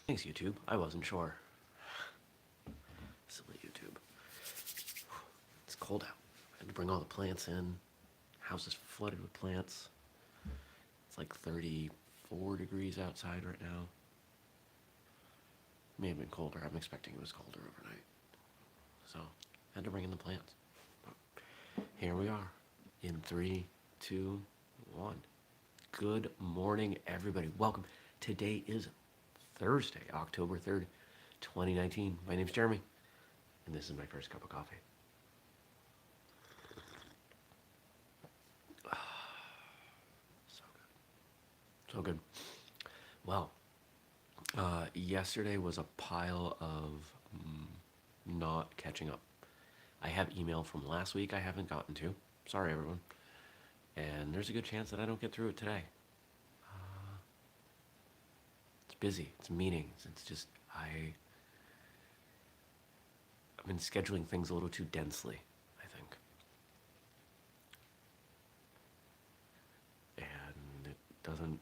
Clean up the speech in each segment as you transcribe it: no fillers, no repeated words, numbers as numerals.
Thanks, YouTube. I wasn't sure. Silly YouTube. It's cold out. I had to bring all the plants in. House is flooded with plants. It's like 34 degrees outside right now. May have been colder. I'm expecting it was colder overnight. So, I had to bring in the plants. But here we are. In 3, 2, 1. Good morning, everybody. Welcome. Today is Thursday, October 3rd, 2019. My name's Jeremy, and this is my first cup of coffee. So good. So good. Well, yesterday was a pile of not catching up. I have email from last week I haven't gotten to. Sorry, everyone. And there's a good chance that I don't get through it today. It's busy. It's meetings. It's just I've been scheduling things a little too densely, I think. And it doesn't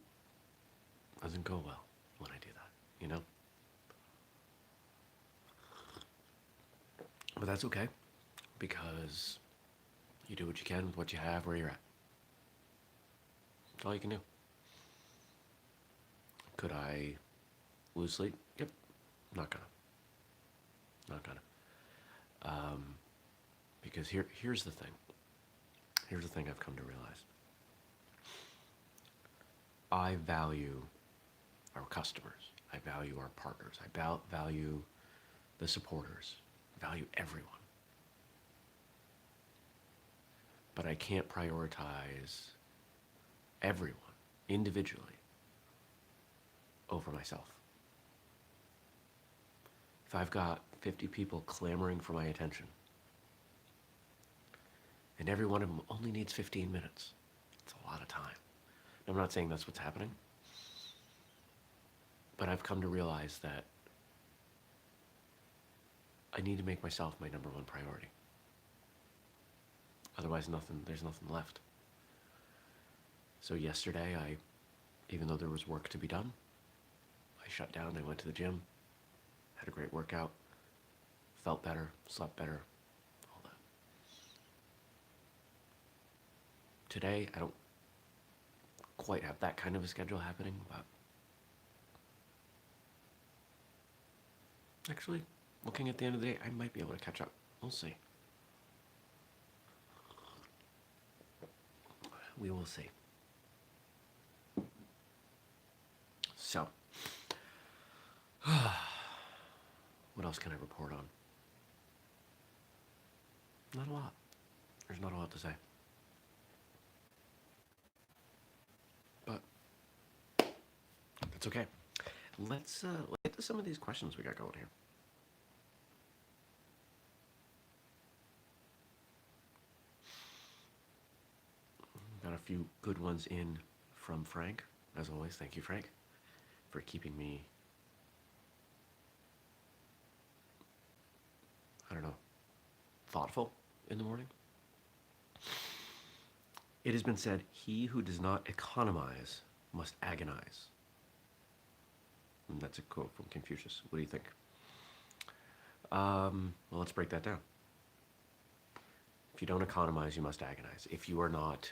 go well when I do that, you know? But that's okay, because you do what you can with what you have where you're at. That's all you can do. Could I lose sleep? Yep. Not gonna. Not gonna. Because here's the thing. Here's the thing I've come to realize. I value our customers. I value our partners. I value the supporters. I value everyone. But I can't prioritize everyone individually over myself. If I've got 50 people clamoring for my attention, and every one of them only needs 15 minutes, it's a lot of time. I'm not saying that's what's happening, but I've come to realize that I need to make myself my number one priority. Otherwise, there's nothing left. So yesterday, even though there was work to be done, I shut down, I went to the gym, had a great workout, felt better, slept better, all that. Today, I don't quite have that kind of a schedule happening, but actually, looking at the end of the day, I might be able to catch up. We'll see. We will see. So, what else can I report on? Not a lot. There's not a lot to say. But that's okay. Let's get to some of these questions we got going here. Got a few good ones in from Frank. As always, thank you, Frank, for keeping me, thoughtful in the morning. It has been said, he who does not economize must agonize. And that's a quote from Confucius. What do you think? Well, let's break that down. If you don't economize, you must agonize. If you are not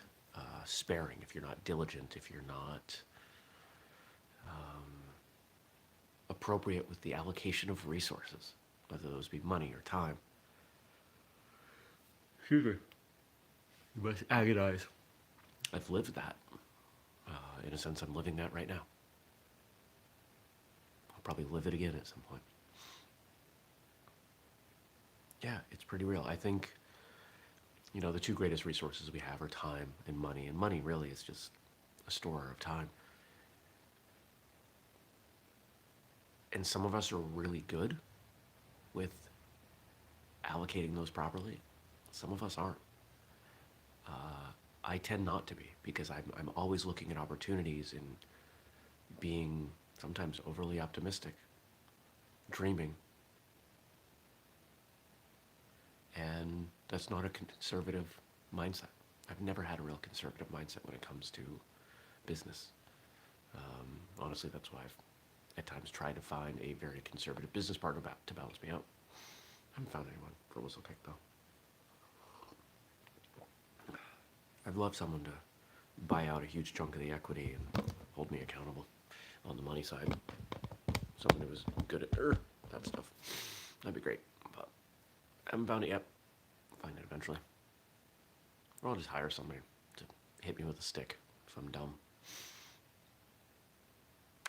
sparing, if you're not diligent, if you're not appropriate with the allocation of resources, whether those be money or time, excuse me, you must agonize. I've lived that. In a sense, I'm living that right now. I'll probably live it again at some point. Yeah, it's pretty real. I think, the two greatest resources we have are time and money. And money really is just a store of time. And some of us are really good with allocating those properly. Some of us aren't. I tend not to be, because I'm always looking at opportunities and being sometimes overly optimistic, dreaming. And that's not a conservative mindset. I've never had a real conservative mindset when it comes to business. Honestly, that's why I've at times try to find a very conservative business partner to balance me out. I haven't found anyone for whistlekick though. I'd love someone to buy out a huge chunk of the equity and hold me accountable on the money side. Someone who was good at that stuff. That'd be great. But I haven't found it yet. I'll find it eventually. Or I'll just hire somebody to hit me with a stick if I'm dumb.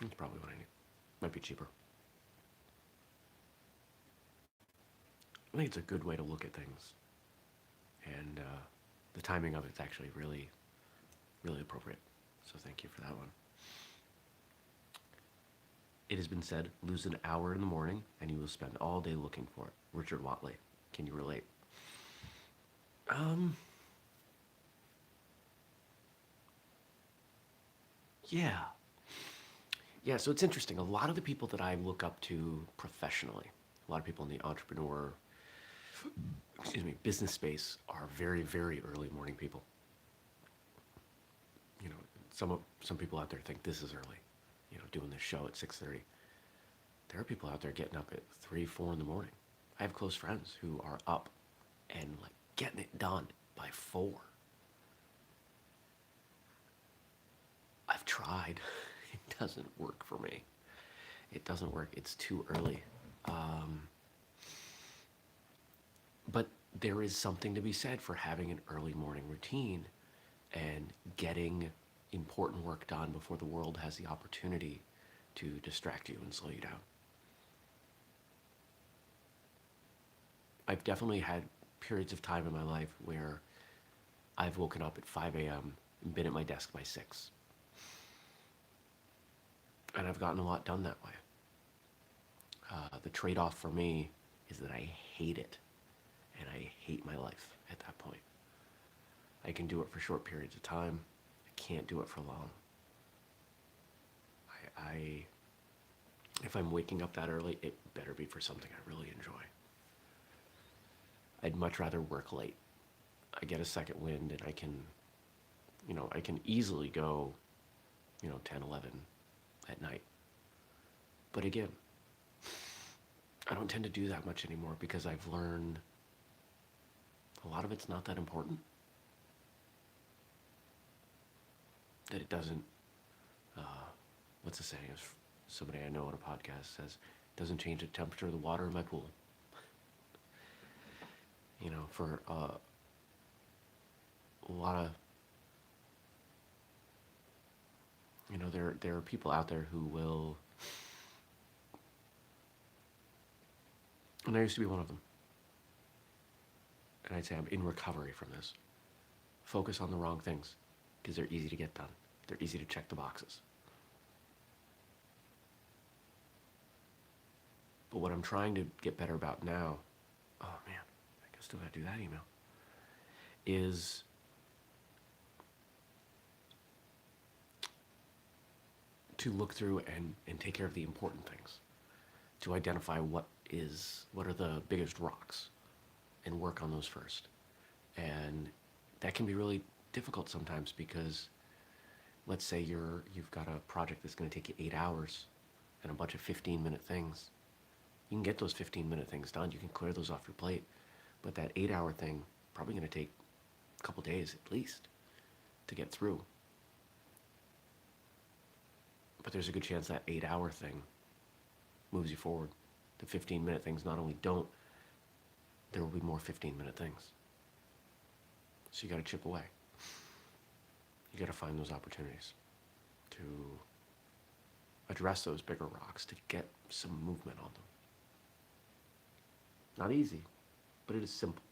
That's probably what I need. Might be cheaper. I think it's a good way to look at things. And the timing of it's actually really, really appropriate. So thank you for that one. It has been said, lose an hour in the morning and you will spend all day looking for it. Richard Whately. Can you relate? Yeah. Yeah, so it's interesting. A lot of the people that I look up to professionally, a lot of people in the business space are very, very early morning people. You know, some people out there think this is early, doing this show at 6:30. There are people out there getting up at 3, 4 in the morning. I have close friends who are up and like getting it done by 4. I've tried. It doesn't work for me. It doesn't work. It's too early. But there is something to be said for having an early morning routine and getting important work done before the world has the opportunity to distract you and slow you down. I've definitely had periods of time in my life where I've woken up at 5 a.m. and been at my desk by 6. And I've gotten a lot done that way. The trade-off for me is that I hate it. And I hate my life at that point. I can do it for short periods of time. I can't do it for long. If I'm waking up that early, it better be for something I really enjoy. I'd much rather work late. I get a second wind and I can easily go, 10, 11 at night. But again, I don't tend to do that much anymore because I've learned a lot of it's not that important. That it doesn't, what's the saying? Somebody I know on a podcast says, it doesn't change the temperature of the water in my pool. For a lot of, there are people out there who will, and I used to be one of them, and I'd say I'm in recovery from this. Focus on the wrong things because they're easy to get done. They're easy to check the boxes. But what I'm trying to get better about now, oh man, I still gotta do that email, is to look through and take care of the important things. To identify what are the biggest rocks and work on those first. And that can be really difficult sometimes because let's say you've got a project that's going to take you 8 hours and a bunch of 15-minute things. You can get those 15-minute things done. You can clear those off your plate. But that 8-hour thing probably going to take a couple days at least to get through. But there's a good chance that 8-hour thing moves you forward. The 15-minute things not only don't, there will be more 15-minute things. So you got to chip away. You got to find those opportunities to address those bigger rocks, to get some movement on them. Not easy, but it is simple.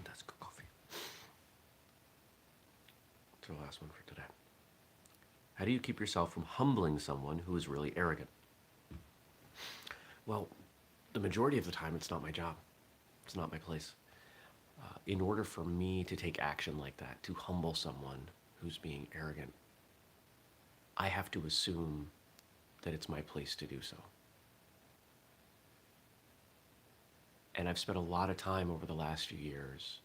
That's good coffee. That's our last one for today. How do you keep yourself from humbling someone who is really arrogant? Well, the majority of the time, it's not my job. It's not my place. In order for me to take action like that, to humble someone who's being arrogant, I have to assume that it's my place to do so. And I've spent a lot of time over the last few years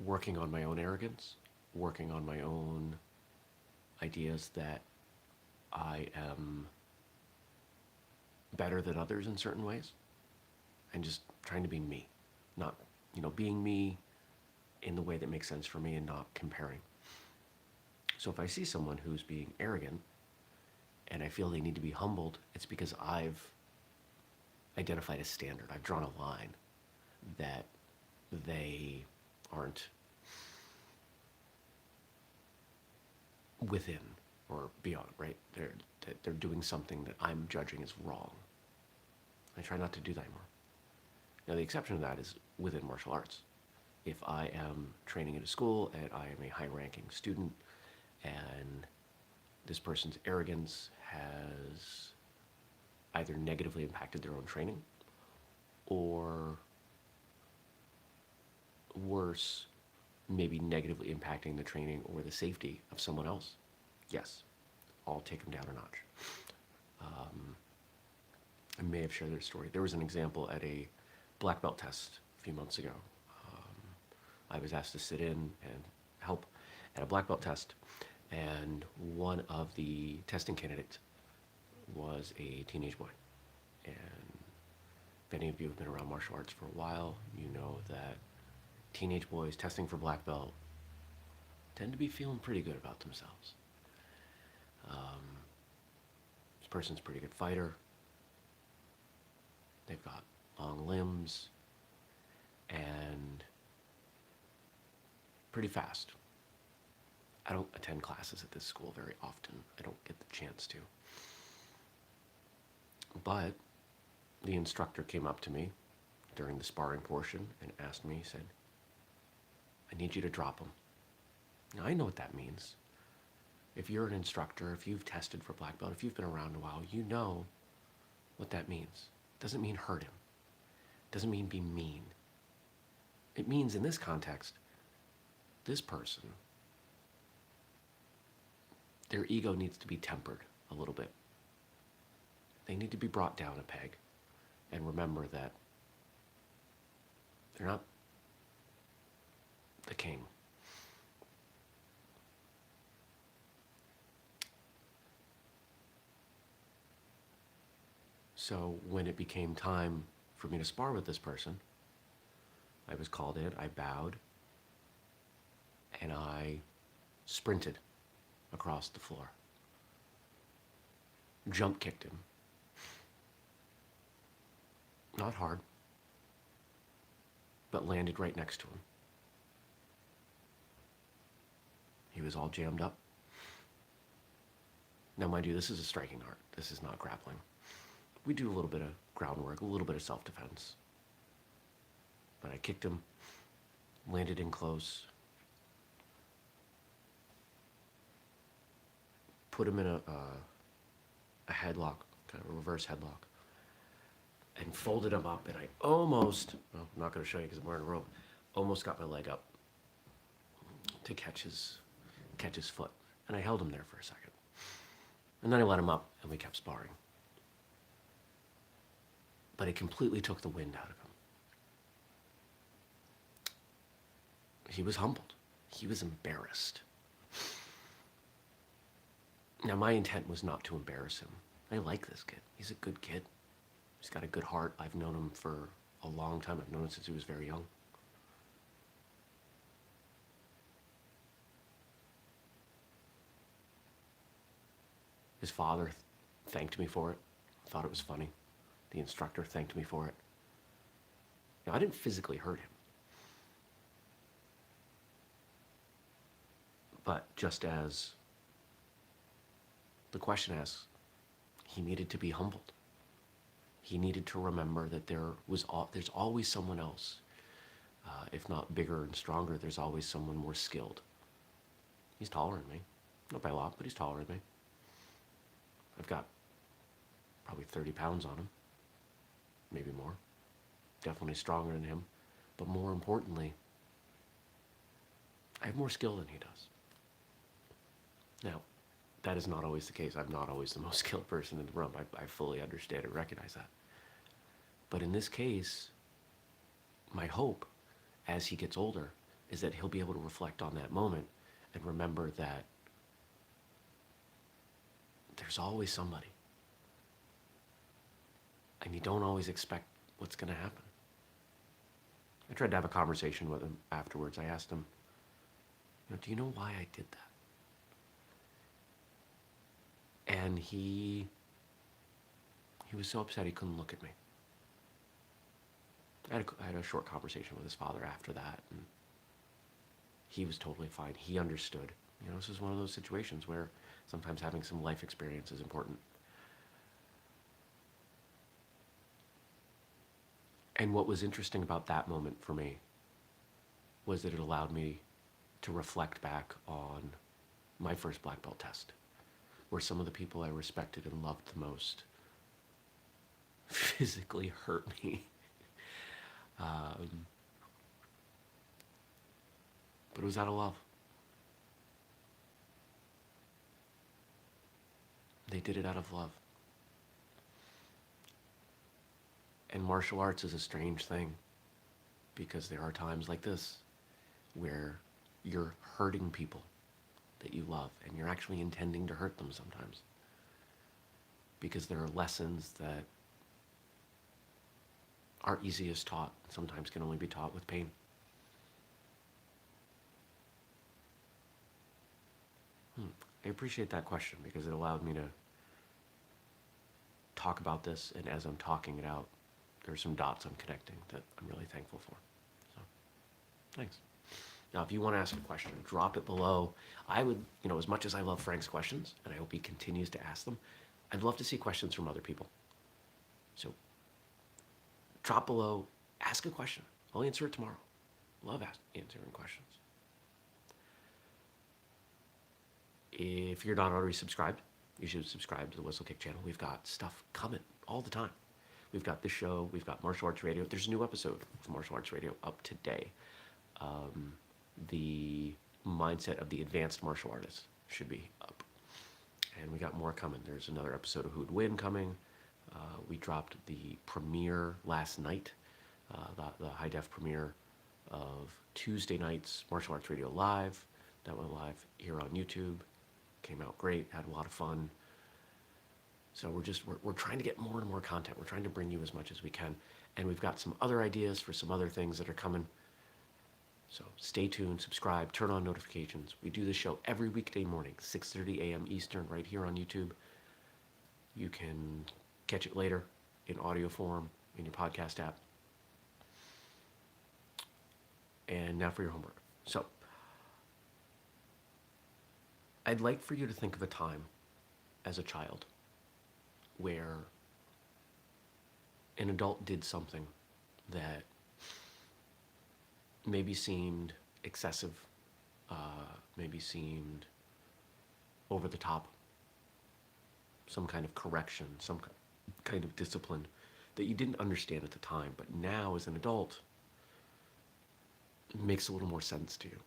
working on my own arrogance, working on my own ideas that I am better than others in certain ways, and just trying to be me, not, being me in the way that makes sense for me and not comparing. So if I see someone who's being arrogant and I feel they need to be humbled, it's because I've identified a standard. I've drawn a line that they aren't within or beyond, right? They're doing something that I'm judging as wrong. I try not to do that anymore. Now, the exception to that is within martial arts. If I am training at a school and I am a high-ranking student and this person's arrogance has either negatively impacted their own training or worse, maybe negatively impacting the training or the safety of someone else, yes, I'll take them down a notch. I may have shared their story. There was an example at a black belt test a few months ago. I was asked to sit in and help at a black belt test, and one of the testing candidates was a teenage boy. And if any of you have been around martial arts for a while, you know that teenage boys testing for black belt tend to be feeling pretty good about themselves. This person's a pretty good fighter. They've got long limbs and pretty fast. I don't attend classes at this school very often. I don't get the chance to. But the instructor came up to me during the sparring portion and asked me, he said, I need you to drop him. Now, I know what that means. If you're an instructor, if you've tested for black belt, if you've been around a while, you know what that means. It doesn't mean hurt him. It doesn't mean be mean. It means, in this context, this person, their ego needs to be tempered a little bit. They need to be brought down a peg and remember that they're not the king. So when it became time for me to spar with this person, I was called in, I bowed, and I sprinted across the floor. Jump kicked him. Not hard, but landed right next to him. He was all jammed up. Now, mind you, this is a striking art. This is not grappling. We do a little bit of groundwork, a little bit of self-defense. But I kicked him, landed in close, put him in a headlock, kind of a reverse headlock, and folded him up, and I almost, well, I'm not going to show you because I'm wearing a robe, almost got my leg up to catch his foot. And I held him there for a second. And then I let him up, and we kept sparring. But it completely took the wind out of him. He was humbled. He was embarrassed. Now, my intent was not to embarrass him. I like this kid. He's a good kid. He's got a good heart. I've known him for a long time. I've known him since he was very young. His father thanked me for it. Thought it was funny. The instructor thanked me for it. Now, I didn't physically hurt him. But just as the question asks, he needed to be humbled. He needed to remember that there's always someone else. If not bigger and stronger, there's always someone more skilled. He's taller than me. Not by a lot, but he's taller than me. I've got probably 30 pounds on him. Maybe more. Definitely stronger than him. But more importantly, I have more skill than he does. Now, that is not always the case. I'm not always the most skilled person in the room. I fully understand and recognize that. But in this case, my hope, as he gets older, is that he'll be able to reflect on that moment and remember that there's always somebody. And you don't always expect what's going to happen. I tried to have a conversation with him afterwards. I asked him, do you know why I did that? And he was so upset he couldn't look at me. I had a short conversation with his father after that, and he was totally fine. He understood. This is one of those situations where sometimes having some life experience is important. And what was interesting about that moment for me was that it allowed me to reflect back on my first black belt test, where some of the people I respected and loved the most physically hurt me. But it was out of love. They did it out of love. And martial arts is a strange thing, because there are times like this where you're hurting people that you love, and you're actually intending to hurt them sometimes, because there are lessons that are easiest taught, sometimes can only be taught with pain. I appreciate that question, because it allowed me to talk about this, and as I'm talking it out, there's some dots I'm connecting that I'm really thankful for. So, thanks. Now, if you want to ask a question, drop it below. I would, as much as I love Frank's questions, and I hope he continues to ask them, I'd love to see questions from other people. So, drop below, ask a question. I'll answer it tomorrow. Love answering questions. If you're not already subscribed, you should subscribe to the Whistlekick channel. We've got stuff coming all the time. We've got this show, we've got Martial Arts Radio. There's a new episode of Martial Arts Radio up today. The mindset of the advanced martial artist should be up. And we got more coming. There's another episode of Who'd Win coming. We dropped the premiere last night, the high-def premiere of Tuesday night's Martial Arts Radio Live. That went live here on YouTube. Came out great, had a lot of fun. So we're trying to get more and more content. We're trying to bring you as much as we can. And we've got some other ideas for some other things that are coming. So stay tuned, subscribe, turn on notifications. We do this show every weekday morning, 6:30 a.m. Eastern, right here on YouTube. You can catch it later in audio form in your podcast app. And now for your homework. So, I'd like for you to think of a time as a child where an adult did something that maybe seemed excessive, maybe seemed over the top, some kind of correction, some kind of discipline that you didn't understand at the time, but now as an adult, it makes a little more sense to you.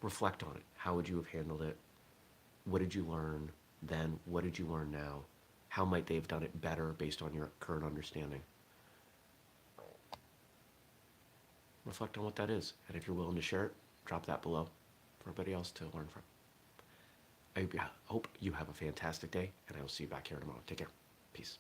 Reflect on it. How would you have handled it? What did you learn then? What did you learn now? How might they have done it better based on your current understanding? Reflect on what that is. And if you're willing to share it, drop that below for everybody else to learn from. I hope you have a fantastic day, and I will see you back here tomorrow. Take care. Peace.